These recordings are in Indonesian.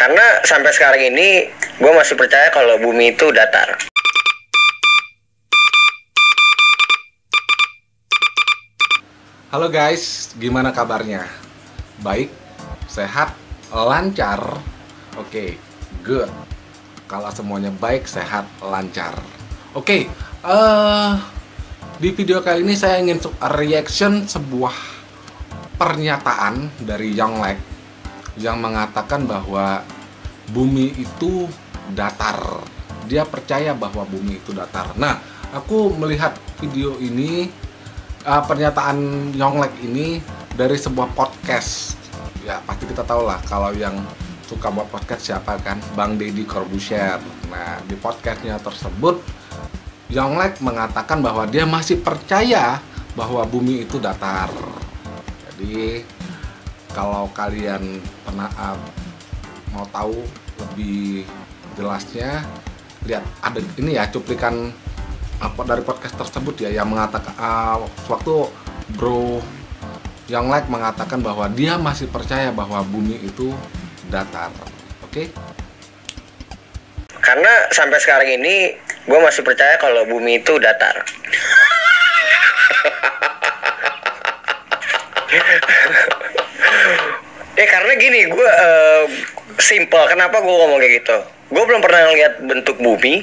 Karena sampai sekarang ini gue masih percaya kalau bumi itu datar. Halo guys, gimana kabarnya? Baik? Sehat? Lancar? Oke, good. Kalau semuanya baik, sehat, lancar. Oke, di video kali ini saya ingin reaction sebuah pernyataan dari Yonglek yang mengatakan bahwa bumi itu datar. Dia percaya bahwa bumi itu datar. Nah, aku melihat video ini, pernyataan Yonglek ini dari sebuah podcast. Ya, pasti kita tahu lah kalau yang suka buat podcast siapa kan, Bang Deddy Corbuzier. Nah, di podcastnya tersebut Yonglek mengatakan bahwa dia masih percaya bahwa bumi itu datar. Jadi kalau kalian pernah mau tahu lebih jelasnya, lihat ada ini ya cuplikan apa dari podcast tersebut ya, yang mengatakan waktu Bro Yonglek mengatakan bahwa dia masih percaya bahwa bumi itu datar. Oke? Karena sampai sekarang ini gue masih percaya kalau bumi itu datar. Karena gini, gue simple. Kenapa gue ngomong kayak gitu? Gue belum pernah ngeliat bentuk bumi.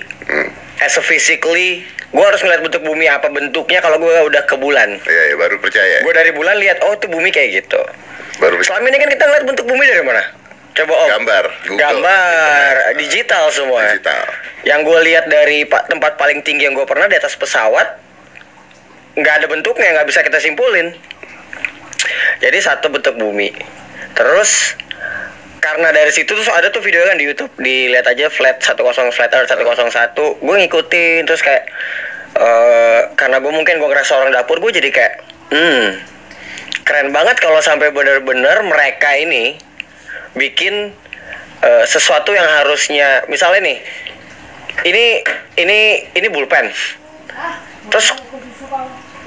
As a physically, gue harus ngeliat bentuk bumi apa bentuknya kalau gue udah ke bulan. Iya, baru percaya. Gue dari bulan lihat, oh itu bumi kayak gitu. Baru Selama ini kan kita ngeliat bentuk bumi dari mana? Coba Om. Gambar, Google. Gambar, digital semua. Digital. Yang gue lihat dari tempat paling tinggi yang gue pernah di atas pesawat, nggak ada bentuknya, nggak bisa kita simpulin. Jadi satu bentuk bumi. Terus karena dari situ tuh ada tuh video kan di YouTube, dilihat aja flat Earth 101, gue ngikutin terus kayak karena gue ngerasa orang dapur, gue jadi kayak keren banget kalau sampai bener-bener mereka ini bikin sesuatu yang harusnya misalnya nih ini bullpen, terus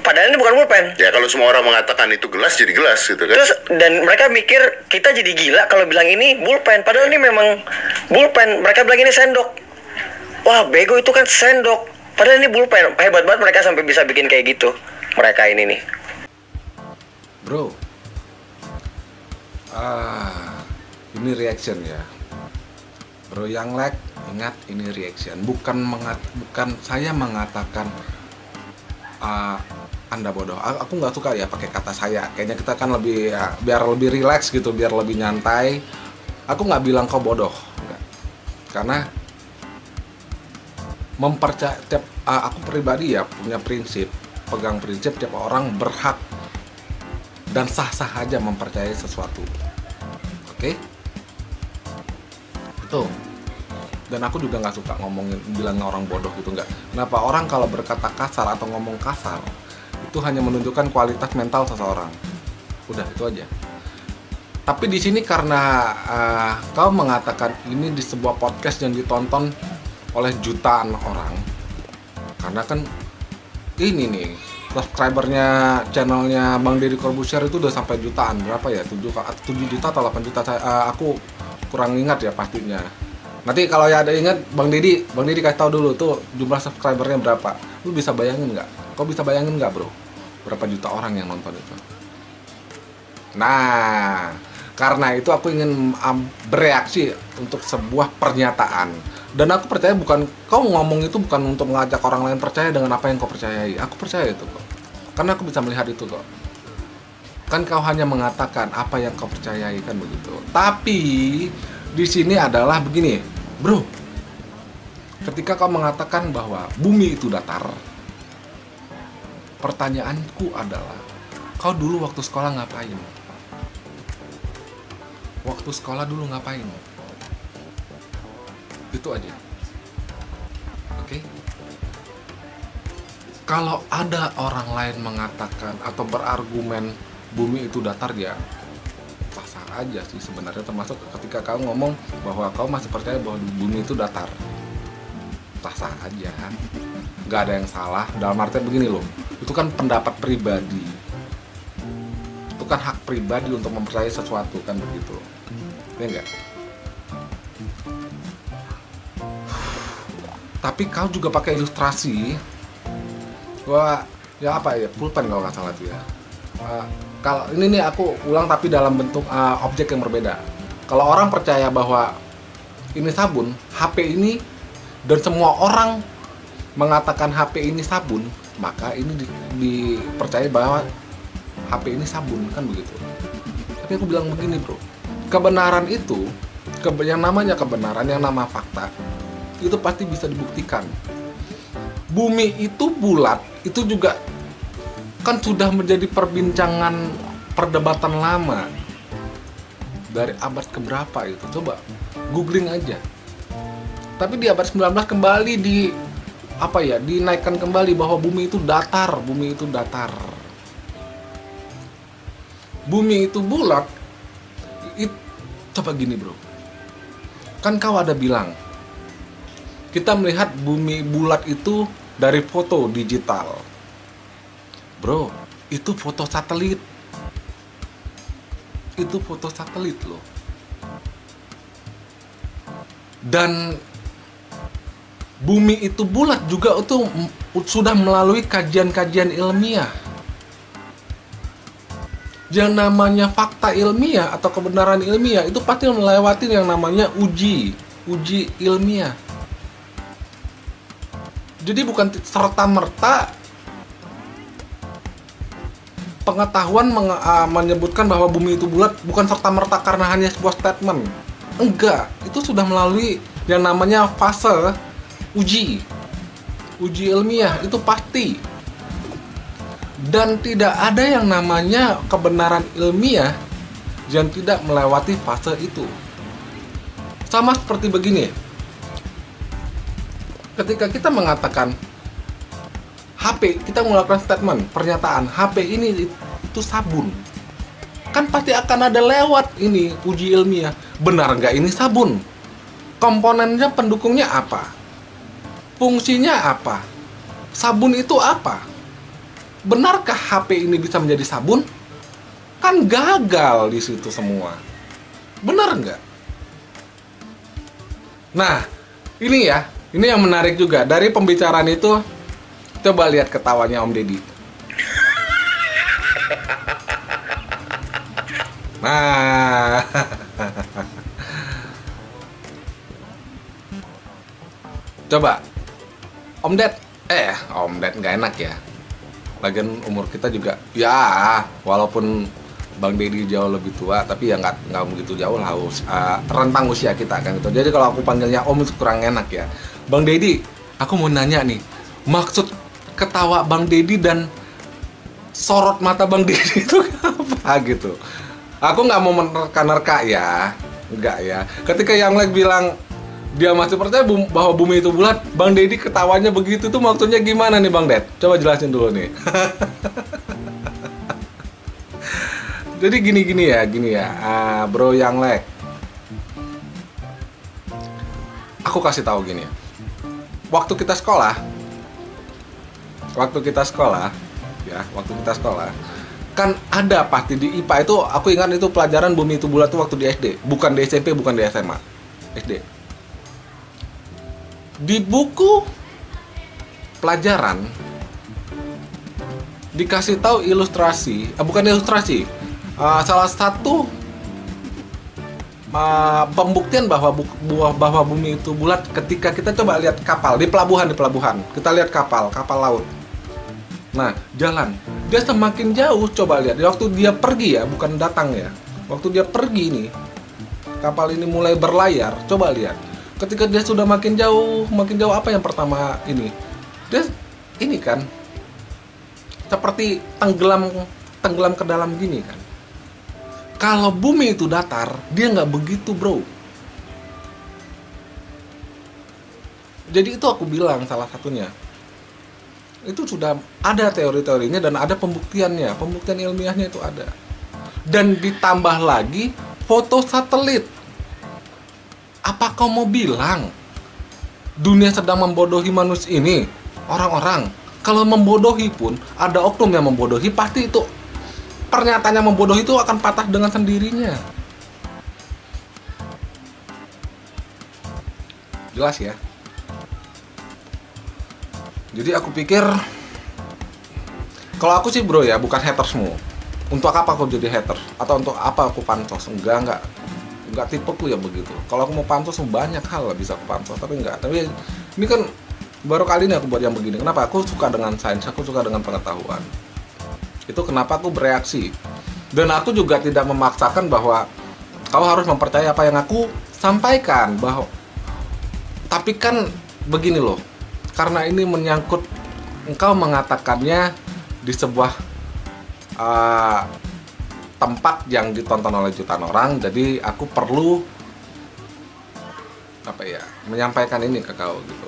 padahal ini bukan pulpen. Ya kalau semua orang mengatakan itu gelas, jadi gelas gitu kan. Terus dan mereka mikir kita jadi gila kalau bilang ini bullpen, padahal ini memang bullpen. Mereka bilang ini sendok. Wah, bego, itu kan sendok. Padahal ini bullpen. Hebat banget mereka sampai bisa bikin kayak gitu. Mereka ini nih. Bro. Ini reaction ya. Bro Yonglek, ingat ini reaction. Bukan saya mengatakan Anda bodoh. Aku nggak suka ya pakai kata saya. Kayaknya kita kan lebih ya, biar lebih rileks gitu, biar lebih nyantai. Aku nggak bilang kau bodoh, enggak. Karena aku pribadi ya punya prinsip, pegang prinsip tiap orang berhak dan sah-sah aja mempercayai sesuatu. Oke? Itu. Dan aku juga nggak suka bilang orang bodoh gitu, nggak. Kenapa orang kalau berkata kasar atau ngomong kasar itu hanya menunjukkan kualitas mental seseorang. Udah, itu aja. Tapi di sini karena kau mengatakan ini di sebuah podcast yang ditonton oleh jutaan orang, karena kan ini nih subscribernya channelnya Bang Deddy Corbuzier itu udah sampai jutaan, berapa ya, 7 juta atau 8 juta, aku kurang ingat ya pastinya. Nanti kalau ya ada ingat, Bang Deddy kasih tahu dulu tuh jumlah subscribernya berapa. Lu bisa bayangin nggak? Kau bisa bayangin nggak, bro? Berapa juta orang yang nonton itu? Nah, karena itu aku ingin bereaksi untuk sebuah pernyataan. Dan aku percaya kau ngomong itu bukan untuk mengajak orang lain percaya dengan apa yang kau percayai. Aku percaya itu kok. Karena aku bisa melihat itu kok. Kan kau hanya mengatakan apa yang kau percayai, kan begitu. Tapi di sini adalah begini, bro. Ketika kau mengatakan bahwa bumi itu datar, pertanyaanku adalah, kau dulu waktu sekolah ngapain? Waktu sekolah dulu ngapain? Itu aja. Oke? Kalau ada orang lain mengatakan atau berargumen bumi itu datar, ya sah aja sih sebenarnya, termasuk ketika kau ngomong bahwa kau masih percaya bahwa bumi itu datar. Sah aja, nggak ada yang salah. Dalam artian begini loh, itu kan pendapat pribadi, itu kan hak pribadi untuk mempercayai sesuatu, kan begitu, ya enggak? tapi kau juga pakai ilustrasi. Wah, ya apa ya, pulpen kalau nggak salah tuh ya. Kalau ini nih aku ulang tapi dalam bentuk objek yang berbeda. Kalau orang percaya bahwa ini sabun, HP ini, dan semua orang mengatakan HP ini sabun, maka ini dipercaya bahwa HP ini sabun, kan begitu. Tapi aku bilang begini bro, kebenaran itu, yang namanya kebenaran, yang nama fakta, itu pasti bisa dibuktikan. Bumi itu bulat, itu juga kan sudah menjadi perbincangan perdebatan lama. Dari abad keberapa itu, coba googling aja. Tapi di abad 19 kembali dinaikkan kembali bahwa bumi itu datar, bumi itu datar. Bumi itu bulat. Coba gini bro, kan kau ada bilang kita melihat bumi bulat itu dari foto digital. Bro, itu foto satelit. Itu foto satelit loh. Dan bumi itu bulat juga itu sudah melalui kajian-kajian ilmiah. Yang namanya fakta ilmiah atau kebenaran ilmiah itu pasti melewati yang namanya uji ilmiah. Jadi bukan serta-merta pengetahuan menyebutkan bahwa bumi itu bulat bukan serta-merta karena hanya sebuah statement. Enggak, itu sudah melalui yang namanya fase uji ilmiah, itu pasti. Dan tidak ada yang namanya kebenaran ilmiah yang tidak melewati fase itu. Sama seperti begini, ketika kita mengatakan HP, kita melakukan statement, pernyataan HP ini itu sabun, kan pasti akan ada lewat ini uji ilmiah. Benar nggak ini sabun? Komponennya, pendukungnya apa? Fungsinya apa? Sabun itu apa? Benarkah HP ini bisa menjadi sabun? Kan gagal di situ semua. Benar nggak? Nah, ini yang menarik juga dari pembicaraan itu. Coba lihat ketawanya Om Deddy. Nah, coba Om Ded nggak enak ya. Lagian umur kita juga, ya walaupun Bang Deddy jauh lebih tua, tapi ya nggak begitu jauh lah rentang usia kita kan gitu. Jadi kalau aku panggilnya Om itu kurang enak ya. Bang Deddy, aku mau nanya nih, maksud ketawa Bang Deddy dan sorot mata Bang Deddy itu apa gitu? Aku nggak mau menerka-nerka ya, nggak ya. Ketika yang lain bilang dia masih percaya bahwa bumi itu bulat, Bang Deddy ketawanya begitu tuh maksudnya gimana nih Bang Ded? Coba jelasin dulu nih. Jadi gini ya, Bro Yang Lek. Aku kasih tahu gini. Waktu kita sekolah, kan ada pasti di IPA itu, aku ingat itu pelajaran bumi itu bulat tuh waktu di SD, bukan di SMP, bukan di SMA, SD. Di buku pelajaran dikasih tahu ilustrasi, salah satu pembuktian bahwa bumi itu bulat ketika kita coba lihat kapal di pelabuhan, kita lihat kapal laut. Nah, jalan, dia semakin jauh, coba lihat waktu dia pergi ya, bukan datang ya, waktu dia pergi nih, kapal ini mulai berlayar, coba lihat. Ketika dia sudah makin jauh, apa yang pertama ini? Dia ini kan seperti tenggelam ke dalam gini kan. Kalau bumi itu datar, dia nggak begitu bro. Jadi itu aku bilang salah satunya. Itu sudah ada teori-teorinya dan ada pembuktiannya, pembuktian ilmiahnya itu ada. Dan ditambah lagi foto satelit. Apa kau mau bilang dunia sedang membodohi manusia ini? Orang-orang, kalau membodohi pun ada oknum yang membodohi, pasti itu pernyataan yang membodohi itu akan patah dengan sendirinya. Jelas ya? Jadi aku pikir, kalau aku sih bro ya, bukan hatersmu. Untuk apa aku jadi hater? Atau untuk apa aku pansos? Enggak tipeku ya begitu. Kalau aku mau pansos, banyak hal lah bisa aku pansos. Tapi enggak. Tapi ini kan baru kali ini aku buat yang begini. Kenapa? Aku suka dengan sains, aku suka dengan pengetahuan. Itu kenapa aku bereaksi. Dan aku juga tidak memaksakan bahwa kau harus mempercayai apa yang aku sampaikan. Tapi kan begini loh, karena ini menyangkut engkau mengatakannya di sebuah tempat yang ditonton oleh jutaan orang, jadi aku perlu menyampaikan ini ke kau gitu.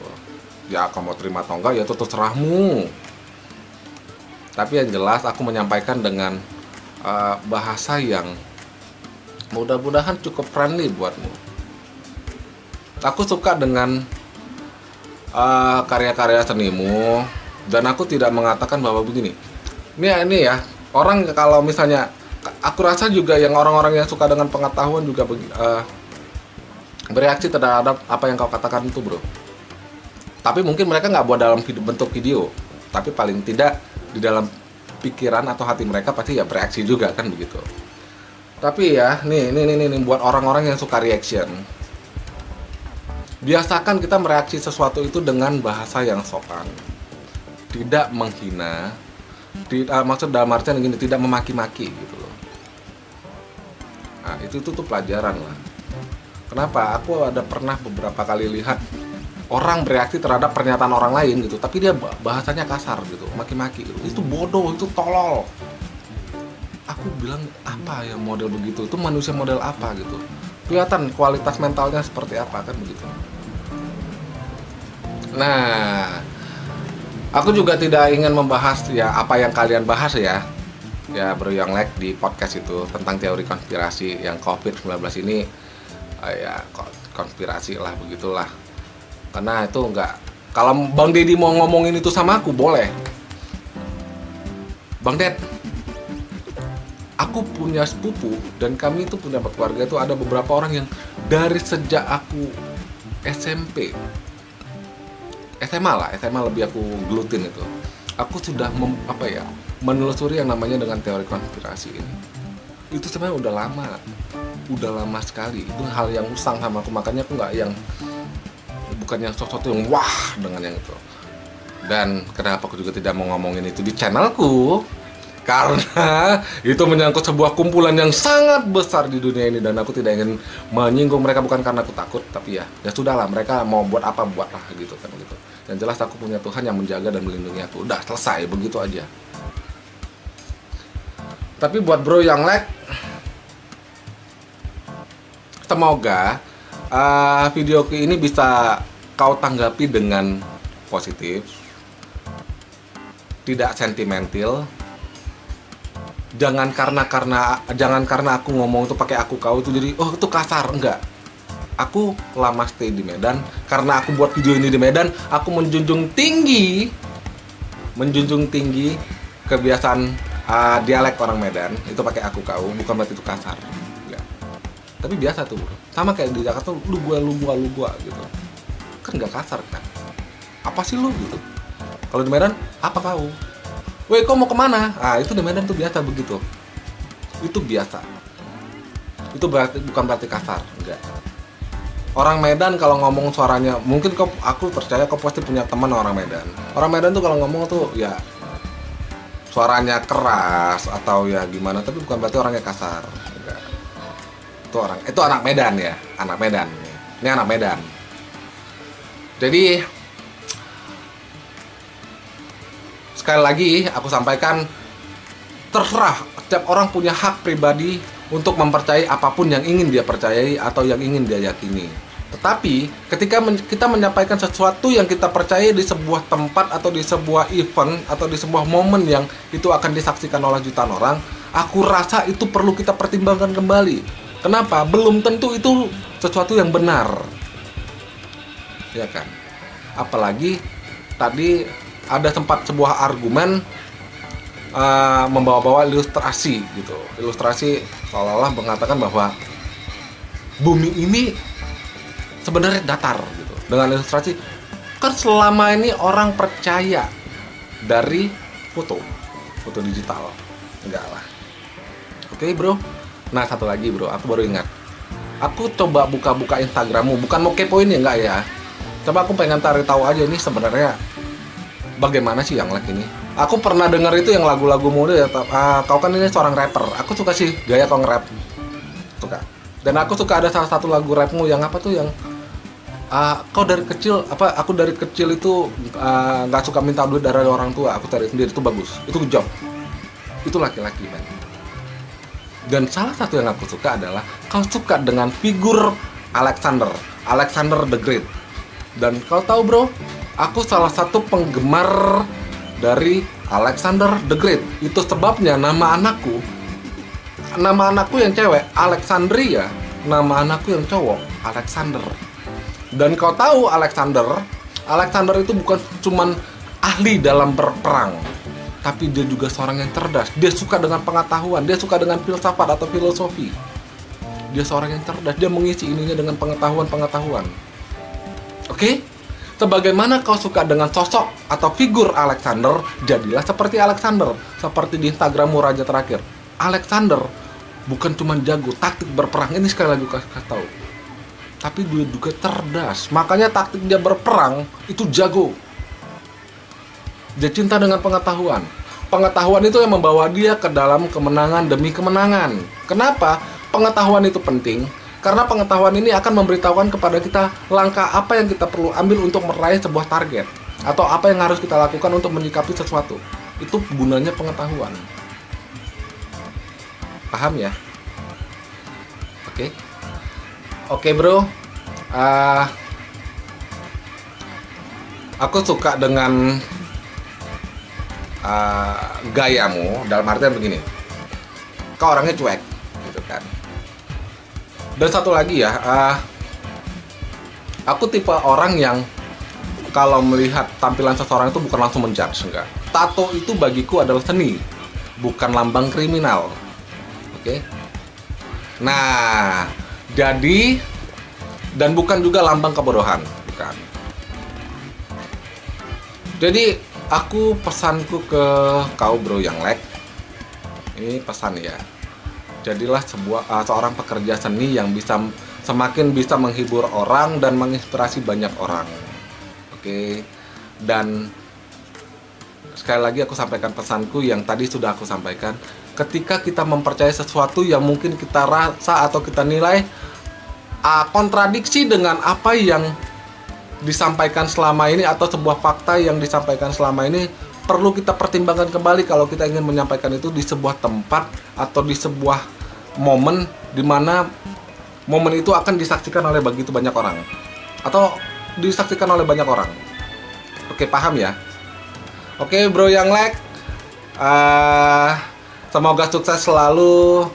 Ya kau mau terima atau enggak ya itu terserahmu. Tapi yang jelas aku menyampaikan dengan bahasa yang mudah-mudahan cukup friendly buatmu. Aku suka dengan karya-karya senimu, dan aku tidak mengatakan bahwa begini. Ini ya, orang kalau misalnya, aku rasa juga yang orang-orang yang suka dengan pengetahuan juga bereaksi terhadap apa yang kau katakan itu bro. Tapi mungkin mereka nggak buat dalam bentuk video, tapi paling tidak di dalam pikiran atau hati mereka pasti ya bereaksi juga kan begitu. Tapi ya, nih buat orang-orang yang suka reaction, biasakan kita mereaksi sesuatu itu dengan bahasa yang sopan, tidak menghina, maksud dalam artian gini, tidak memaki-maki gitu loh. Nah itu tuh pelajaran lah. Kenapa? Aku ada pernah beberapa kali lihat orang bereaksi terhadap pernyataan orang lain gitu, tapi dia bahasanya kasar gitu, maki-maki gitu. Itu bodoh, itu tolol. Aku bilang apa ya model begitu, itu manusia model apa gitu. Kelihatan kualitas mentalnya seperti apa kan begitu. Nah, aku juga tidak ingin membahas ya apa yang kalian bahas ya Bro yang like di podcast itu tentang teori konspirasi yang COVID-19 ini ya konspirasi lah begitulah. Karena itu enggak, kalau Bang Deddy mau ngomongin itu sama aku boleh. Bang Ded, aku punya sepupu dan kami itu punya keluarga itu ada beberapa orang yang dari sejak aku SMP, SMA lebih aku gelutin itu. Aku sudah menelusuri yang namanya dengan teori konspirasi ini. Itu sebenarnya udah lama sekali. Itu hal yang usang sama aku, makanya aku nggak yang bukan yang sesuatu yang wah dengan yang itu. Dan kenapa aku juga tidak mau ngomongin itu di channelku? Karena itu menyangkut sebuah kumpulan yang sangat besar di dunia ini, dan aku tidak ingin menyinggung mereka, bukan karena aku takut, tapi ya sudahlah, mereka mau buat apa buatlah gitu kan gitu. Yang jelas aku punya Tuhan yang menjaga dan melindungi aku. Udah selesai begitu aja. Tapi buat bro yang like, semoga video ini bisa kau tanggapi dengan positif, tidak sentimental. Jangan karena aku ngomong itu pakai aku kau itu jadi oh itu kasar, enggak. Aku lama stay di Medan, karena aku buat video ini di Medan, aku menjunjung tinggi kebiasaan dialek orang Medan itu pakai aku kau, bukan berarti itu kasar, enggak. Tapi biasa tuh bro, sama kayak di Jakarta lu gua gitu, kan nggak kasar kan? Apa sih lu gitu? Kalau di Medan apa kau? Weh, kau mau kemana? Itu di Medan tuh biasa begitu. Itu biasa. Itu bukan berarti kasar, enggak. Orang Medan kalau ngomong suaranya, mungkin aku percaya kau pasti punya teman orang Medan. Orang Medan tuh kalau ngomong tuh ya suaranya keras atau ya gimana, tapi bukan berarti orangnya kasar, enggak. Itu anak Medan ya, anak Medan. Ini anak Medan. Jadi sekali lagi aku sampaikan, terserah, setiap orang punya hak pribadi untuk mempercayai apapun yang ingin dia percayai atau yang ingin dia yakini. Tetapi ketika kita menyampaikan sesuatu yang kita percayai di sebuah tempat atau di sebuah event atau di sebuah momen yang itu akan disaksikan oleh jutaan orang, aku rasa itu perlu kita pertimbangkan kembali. Kenapa? Belum tentu itu sesuatu yang benar, ya kan? Apalagi tadi ada sempat sebuah argumen membawa-bawa ilustrasi gitu. Ilustrasi seolah-olah mengatakan bahwa bumi ini sebenarnya datar gitu. Dengan ilustrasi Kan selama ini orang percaya dari foto digital. Enggak lah. Oke bro. Nah satu lagi bro, aku baru ingat. Aku coba buka-buka Instagrammu, bukan mau kepoin ya, enggak ya. Coba aku pengen tarik tahu aja ini sebenarnya bagaimana sih yang like ini. Aku pernah dengar itu yang lagu-lagu muda ya. Kau kan ini seorang rapper. Aku suka sih gaya kau nge-rap. Suka. Dan aku suka ada salah satu lagu rapmu yang apa tuh yang kau dari kecil aku dari kecil itu nggak suka minta duit dari orang tua, aku cari sendiri. Itu bagus, itu job, itu laki-laki man. Dan salah satu yang aku suka adalah kau suka dengan figur Alexander the Great. Dan kau tahu bro, aku salah satu penggemar dari Alexander the Great. Itu sebabnya nama anakku yang cewek Alexandria, nama anakku yang cowok Alexander. Dan kau tahu Alexander itu bukan cuman ahli dalam berperang, tapi dia juga seorang yang cerdas. Dia suka dengan pengetahuan, dia suka dengan filsafat atau filosofi. Dia seorang yang cerdas, dia mengisi ininya dengan pengetahuan. Oke? Sebagaimana kau suka dengan sosok atau figur Alexander, jadilah seperti Alexander. Seperti di Instagrammu Raja Terakhir. Alexander bukan cuman jago taktik berperang, ini sekali lagi kasih tahu. Tapi dia juga cerdas, makanya taktik dia berperang itu jago. Dia cinta dengan pengetahuan. Pengetahuan itu yang membawa dia ke dalam kemenangan demi kemenangan. Kenapa? Pengetahuan itu penting, karena pengetahuan ini akan memberitahukan kepada kita langkah apa yang kita perlu ambil untuk meraih sebuah target, atau apa yang harus kita lakukan untuk menyikapi sesuatu. Itu gunanya pengetahuan. Paham ya? Oke bro, aku suka dengan gayamu, dalam artian begini, kau orangnya cuek gitu kan. Dan satu lagi ya, aku tipe orang yang kalau melihat tampilan seseorang itu bukan langsung menjudge, enggak. Tato itu bagiku adalah seni, bukan lambang kriminal. Oke. Nah, jadi dan bukan juga lambang kebodohan, bukan. Jadi aku pesanku ke kau bro yang like, ini pesan ya. Jadilah seorang pekerja seni yang semakin bisa menghibur orang dan menginspirasi banyak orang. Oke. Dan sekali lagi aku sampaikan pesanku yang tadi sudah aku sampaikan. Ketika kita mempercayai sesuatu yang mungkin kita rasa atau kita nilai kontradiksi dengan apa yang disampaikan selama ini, atau sebuah fakta yang disampaikan selama ini, perlu kita pertimbangkan kembali kalau kita ingin menyampaikan itu di sebuah tempat atau di sebuah momen di mana momen itu akan disaksikan oleh begitu banyak orang atau disaksikan oleh banyak orang. Oke, paham ya? Oke bro yang like, semoga sukses selalu.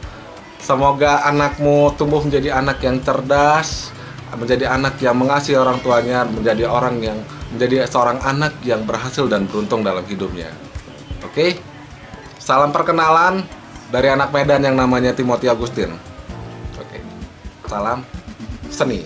Semoga anakmu tumbuh menjadi anak yang cerdas, menjadi anak yang mengasihi orang tuanya, menjadi seorang anak yang berhasil dan beruntung dalam hidupnya. Oke? Salam perkenalan dari anak Medan yang namanya Timothy Agustin. Oke. Salam seni.